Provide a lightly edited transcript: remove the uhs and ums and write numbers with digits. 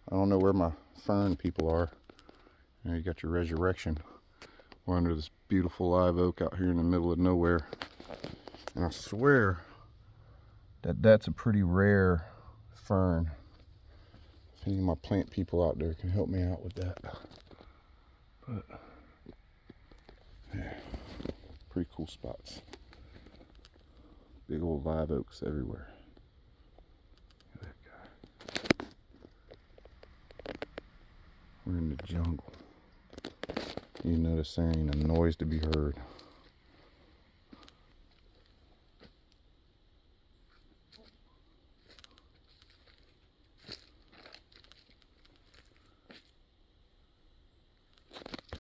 I don't know where my fern people are. You got your resurrection. We're under this beautiful live oak out here in the middle of nowhere. And I swear that that's a pretty rare fern. If any of my plant people out there can help me out with that. But yeah, pretty cool spots. Big old live oaks everywhere. Look at that guy. We're in the jungle. You notice there ain't a noise to be heard.